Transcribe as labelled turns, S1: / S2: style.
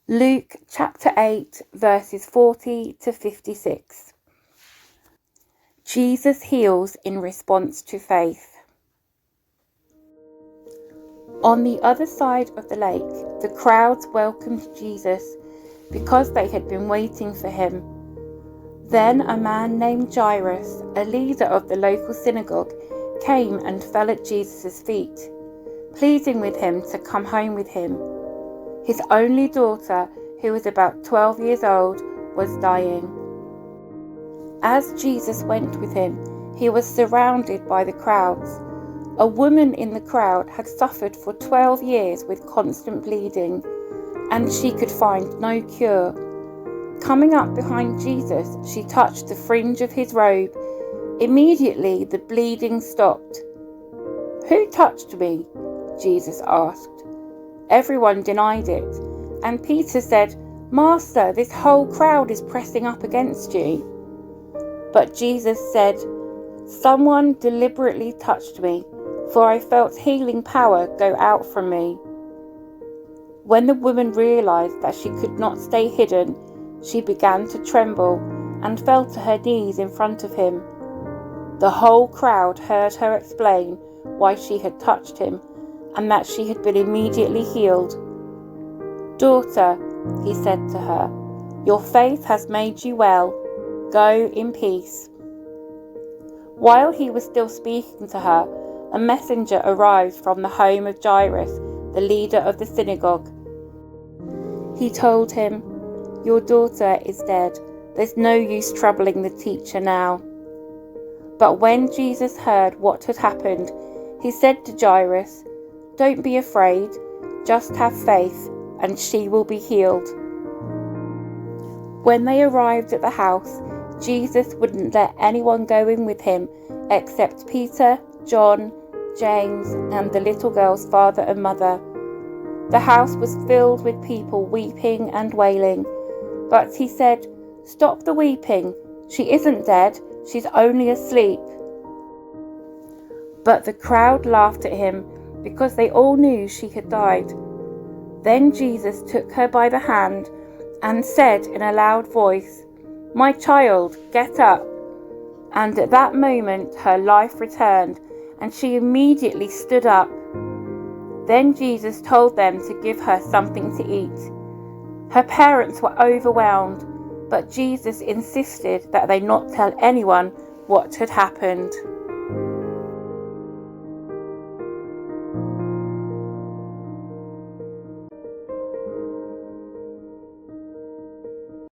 S1: Luke chapter 8 verses 40 to 56. Jesus heals in response to faith. On the other side of the lake, the crowds welcomed Jesus because they had been waiting for him. Then a man named Jairus, a leader of the local synagogue, came and fell at Jesus' feet, pleading with him to come home with him. His only daughter, who was about 12 years old, was dying. As Jesus went with him, he was surrounded by the crowds. A woman in the crowd had suffered for 12 years with constant bleeding, and she could find no cure. Coming up behind Jesus, she touched the fringe of his robe. Immediately the bleeding stopped. "Who touched me?" Jesus asked. Everyone denied it, and Peter said, "Master, this whole crowd is pressing up against you." But Jesus said, "Someone deliberately touched me, for I felt healing power go out from me." When the woman realized that she could not stay hidden, she began to tremble and fell to her knees in front of him. The whole crowd heard her explain why she had touched him and that she had been immediately healed. "Daughter," he said to her, "your faith has made you well. Go in peace." While he was still speaking to her, a messenger arrived from the home of Jairus, the leader of the synagogue. He told him, "Your daughter is dead. There's no use troubling the teacher now." But when Jesus heard what had happened, he said to Jairus, "Don't be afraid, just have faith, and she will be healed." When they arrived at the house, Jesus wouldn't let anyone go in with him except Peter, John, James, and the little girl's father and mother. The house was filled with people weeping and wailing, but he said, "Stop the weeping. She isn't dead, she's only asleep." But the crowd laughed at him because they all knew she had died. Then Jesus took her by the hand and said in a loud voice, "My child, get up." And at that moment her life returned, and she immediately stood up. Then Jesus told them to give her something to eat. Her parents were overwhelmed, but Jesus insisted that they not tell anyone what had happened.